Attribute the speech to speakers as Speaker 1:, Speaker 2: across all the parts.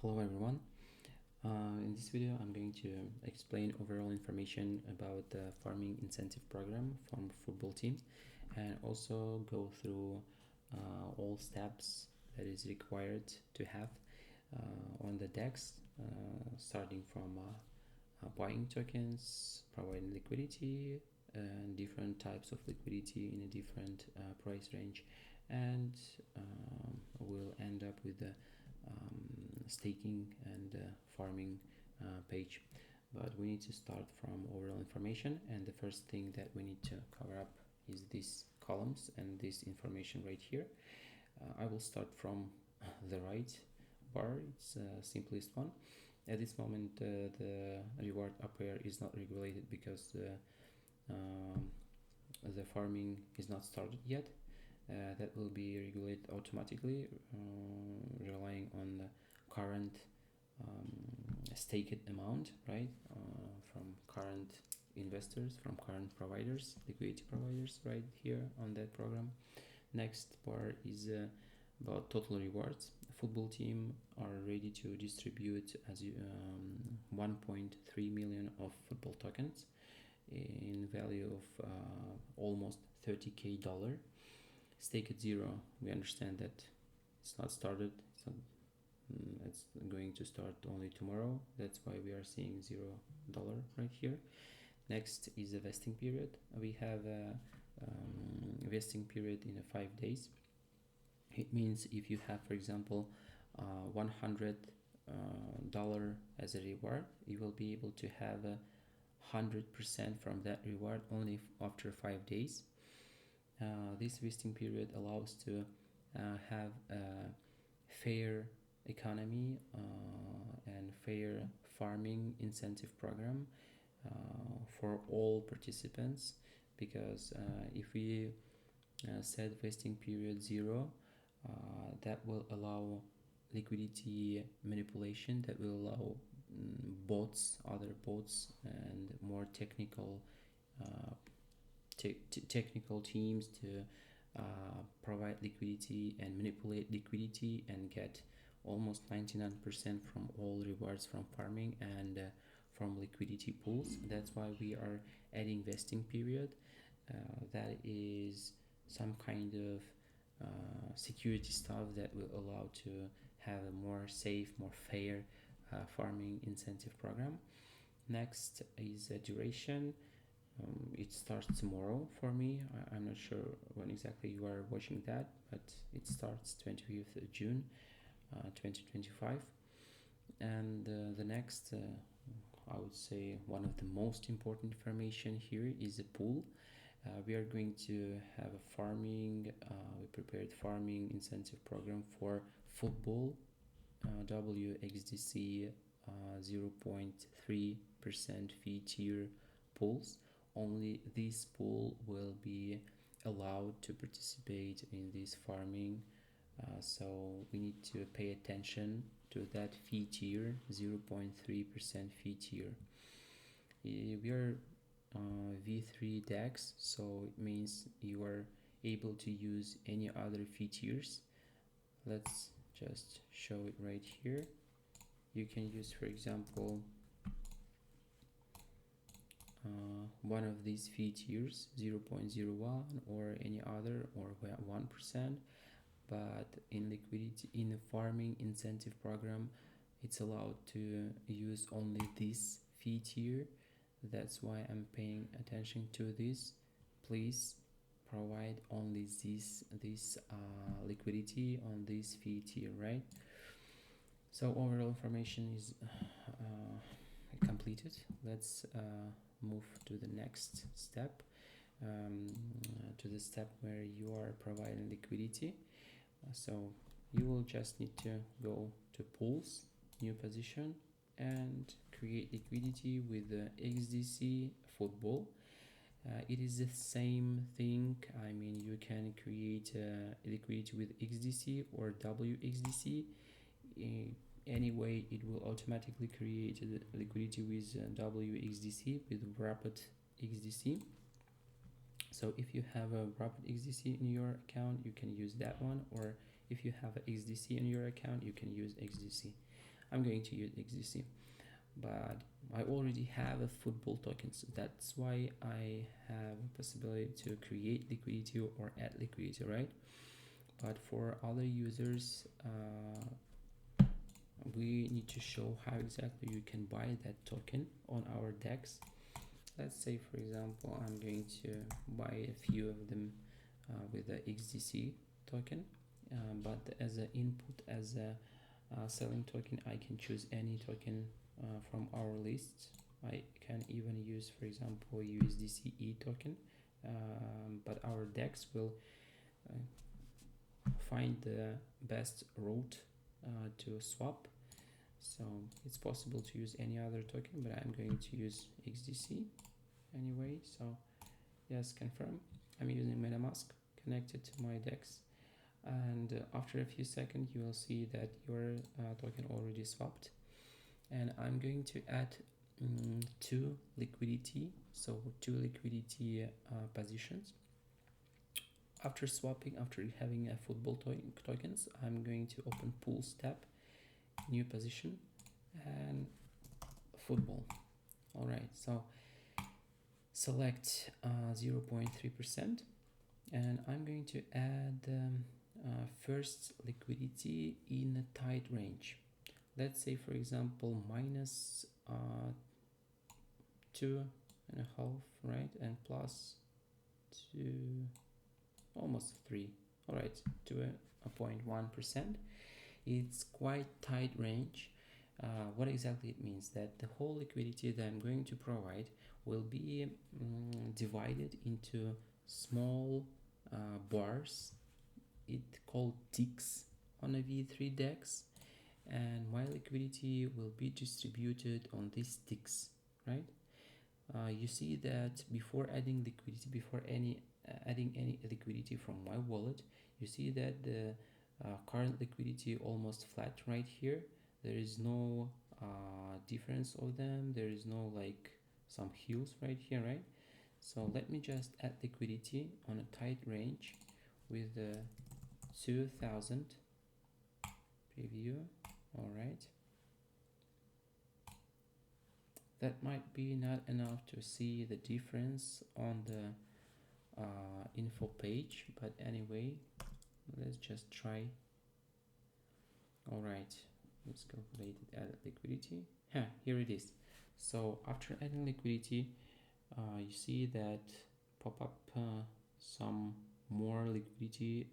Speaker 1: Hello everyone. In this video I'm going to explain overall information about the farming incentive program from football team and also go through all steps that is required to have on the DEX, starting from buying tokens, providing liquidity and different types of liquidity in a different price range, and we'll end up with the staking and farming page. But we need to start from overall information, and the first thing that we need to cover up is these columns and this information right here. I will start from the right bar. It's the simplest one. At this moment the reward upper is not regulated because the farming is not started yet. That will be regulated automatically, relying on the current staked amount, right, from current investors, from current providers, liquidity providers, right here on that program. Next part is about total rewards. Football team are ready to distribute 1.3 million of football tokens in value of almost $30,000. Stake at zero, we understand that it's not started, it's going to start only tomorrow. That's why we are seeing $0 right here. Next is a vesting period. We have a vesting period in 5 days. It means if you have, for example, $100 as a reward, you will be able to have 100% from that reward only after 5 days. This vesting period allows to have a fair economy and fair farming incentive program for all participants, because if we set vesting period 0, that will allow liquidity manipulation, that will allow other bots and more technical technical teams to provide liquidity and manipulate liquidity and get almost 99% from all rewards from farming and from liquidity pools. That's why we are adding vesting period. That is some kind of security stuff that will allow to have a more safe, more fair farming incentive program. Next is duration. It starts tomorrow for me. I'm not sure when exactly you are watching that, but it starts 25th of June 2025. And the next, I would say one of the most important information here is a pool. We are going to have a farming, we prepared farming incentive program for football, WXDC 0.3% fee tier pools. Only this pool will be allowed to participate in this farming, so we need to pay attention to that fee tier, 0.3% fee tier. We are V3 DEX, so it means you are able to use any other fee tiers. Let's just show it right here. You can use, for example, one of these fee tiers, 0.01 or any other, or 1%. But in liquidity, in the farming incentive program, it's allowed to use only this fee tier. That's why I'm paying attention to this. Please provide only this liquidity on this fee tier, right? So overall information is completed. Let's move to the next step, to the step where you are providing liquidity. So you will just need to go to pools, new position, and create liquidity with the XDC football. It is the same thing. I mean, you can create liquidity with XDC or WXDC. Anyway, it will automatically create liquidity with WXDC, with Rapid XDC. So if you have a Rapid XDC in your account, you can use that one, or if you have a XDC in your account, you can use XDC. I'm going to use XDC, but I already have a football token, so that's why I have a possibility to create liquidity or add liquidity, right? But for other users, we need to show how exactly you can buy that token on our DEX. Let's say, for example, I'm going to buy a few of them with the XDC token, but as an input, as a selling token, I can choose any token from our list. I can even use, for example, USDCE token, but our DEX will find the best route to swap. So it's possible to use any other token, but I'm going to use XDC anyway. So yes, confirm. I'm using MetaMask connected to my DEX, and after a few seconds you will see that your token already swapped. And I'm going to add two liquidity positions. After swapping, after having a football tokens, I'm going to open pools tab, new position, and football. All right, so select 0.3%, and I'm going to add first liquidity in a tight range. Let's say, for example, minus 2.5, right, and plus 2, almost 3. All right, 2.1%. It's quite tight range. What exactly it means? That the whole liquidity that I'm going to provide will be divided into small bars. It's called ticks on a V3 DEX, and my liquidity will be distributed on these ticks, right? You see that before adding liquidity, before adding any liquidity from my wallet, you see that the current liquidity almost flat right here. There is no difference of them. There is no like some hills right here, right? So let me just add liquidity on a tight range with the 2000 preview. All right, that might be not enough to see the difference on the info page, but anyway, let's just try. All right, let's calculate added liquidity. Here it is. So after adding liquidity, you see that pop up some more liquidity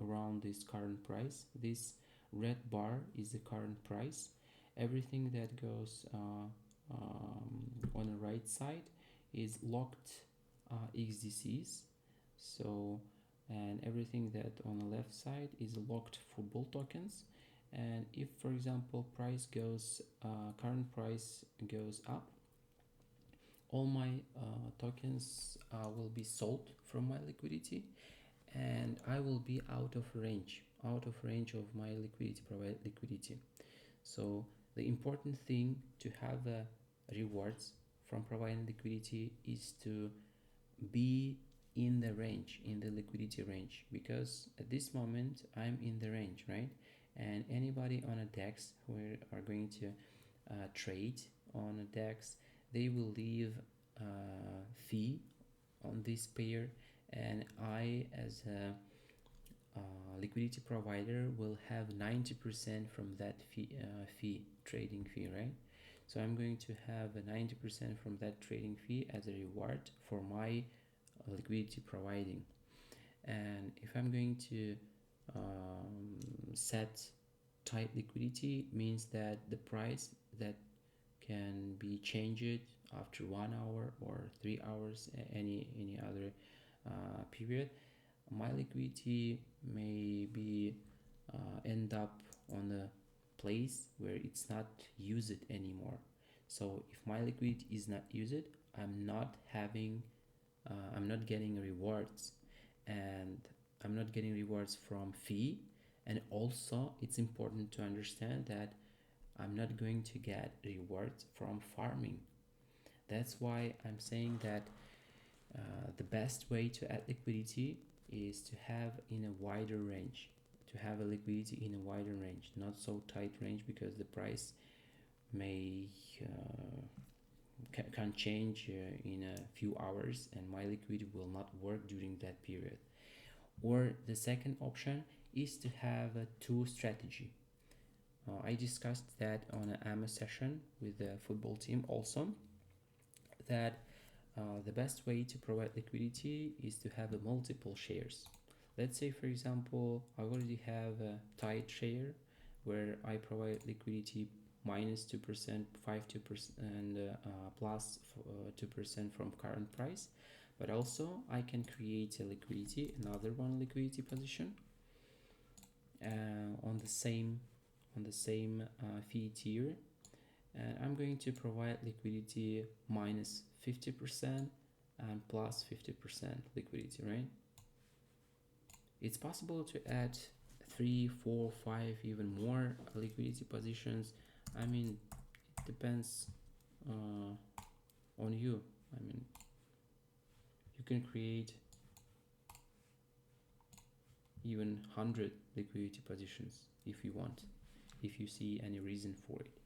Speaker 1: around this current price. This red bar is the current price. Everything that goes on the right side is locked XDCs. So, and everything that on the left side is locked football tokens. And if, for example, current price goes up, all my tokens will be sold from my liquidity, and I will be out of range of my liquidity. So the important thing to have rewards from providing liquidity is to be in the range, in the liquidity range, because at this moment I'm in the range, right? And anybody on a DEX who are going to trade on a DEX, they will leave fee on this pair, and I, as a liquidity provider, will have 90% from that trading fee, right? So I'm going to have a 90% from that trading fee as a reward for my liquidity providing. And if I'm going to set tight liquidity, means that the price that can be changed after 1 hour or 3 hours, any other period, my liquidity may be end up on a place where it's not used anymore. So if my liquidity is not used, I'm not getting rewards, and I'm not getting rewards from fee. And also it's important to understand that I'm not going to get rewards from farming. That's why I'm saying that the best way to add liquidity is to have in a wider range. to have a liquidity in a wider range, not so tight range, because the price may can change in a few hours, and my liquidity will not work during that period. Or the second option is to have a two strategy. I discussed that on an AMA session with the football team also, that the best way to provide liquidity is to have a multiple shares. Let's say, for example, I already have a tight share where I provide liquidity minus 2%, 2%, and plus 2% from current price. But also I can create a liquidity, another one liquidity position on the same fee tier, and I'm going to provide liquidity minus 50% and plus 50% liquidity, right? It's possible to add 3, 4, 5, even more liquidity positions. I mean, it depends on you. I mean, you can create even 100 liquidity positions if you want, if you see any reason for it.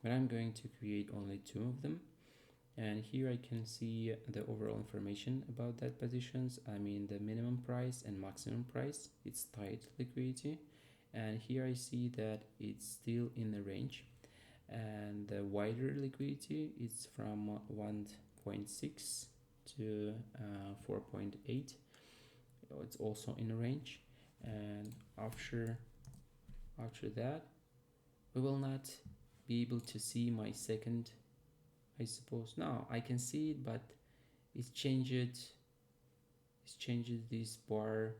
Speaker 1: But I'm going to create only 2 of them, and here I can see the overall information about that positions. I mean, the minimum price and maximum price, it's tight liquidity, and here I see that it's still in the range, and the wider liquidity is from 1.6 to 4.8. It's also in a range, and after that we will not be able to see my second, I suppose. Now I can see it, but it's changed this bar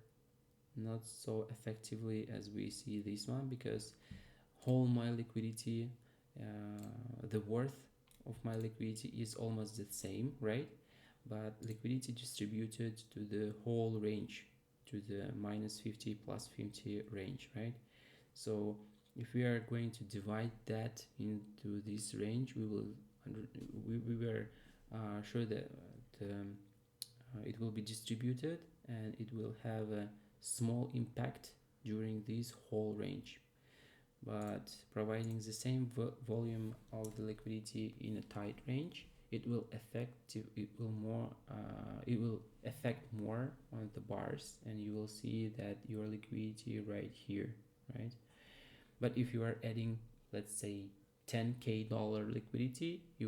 Speaker 1: not so effectively as we see this one, because whole my liquidity, the worth of my liquidity is almost the same, right? But liquidity distributed to the whole range, to the minus 50 plus 50 range, right? So if we are going to divide that into this range, we were sure that it will be distributed, and it will have a small impact during this whole range. But providing the same volume of the liquidity in a tight range, it will affect more on the bars, and you will see that your liquidity right here, right? But if you are adding, let's say, $10K liquidity, you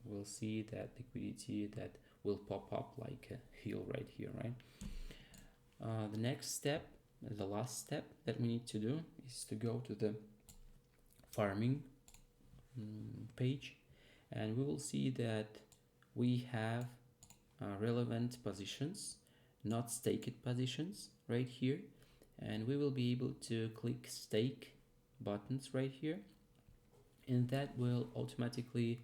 Speaker 1: will see that liquidity that will pop up like a hill right here, right? The next step, the last step that we need to do, is to go to the farming page, and we will see that we have relevant positions, not staked positions, right here, and we will be able to click stake buttons right here, and that will automatically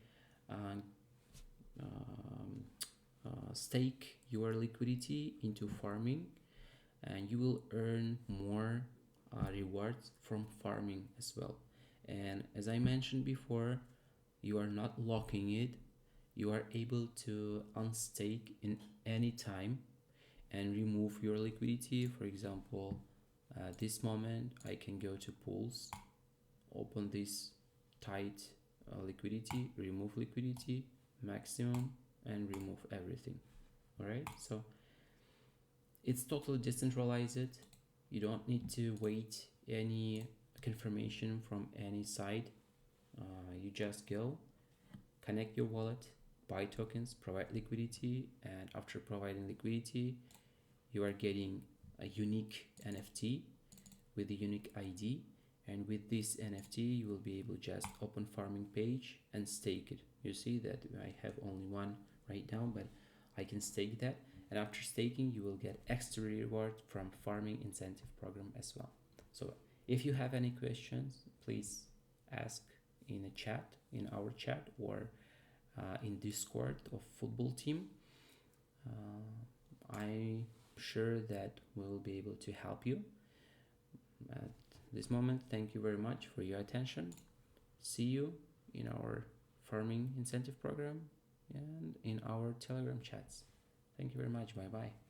Speaker 1: stake your liquidity into farming, and you will earn more rewards from farming as well. And as I mentioned before, you are not locking it. You are able to unstake in any time and remove your liquidity. For example, at this moment I can go to pools, open this tight liquidity, remove liquidity, maximum, and remove everything. Alright, so it's totally decentralized. You don't need to wait any confirmation from any side. You just go, connect your wallet, buy tokens, provide liquidity, and after providing liquidity, you are getting a unique NFT with a unique ID, and with this NFT you will be able to just open farming page and stake it. You see that I have only one right now, but I can stake that, and after staking you will get extra reward from farming incentive program as well. So if you have any questions, please ask in a chat, in our chat, or in Discord of football team. I'm sure that we'll be able to help you. At this moment, thank you very much for your attention. See you in our farming incentive program and in our Telegram chats. Thank you very much. Bye bye.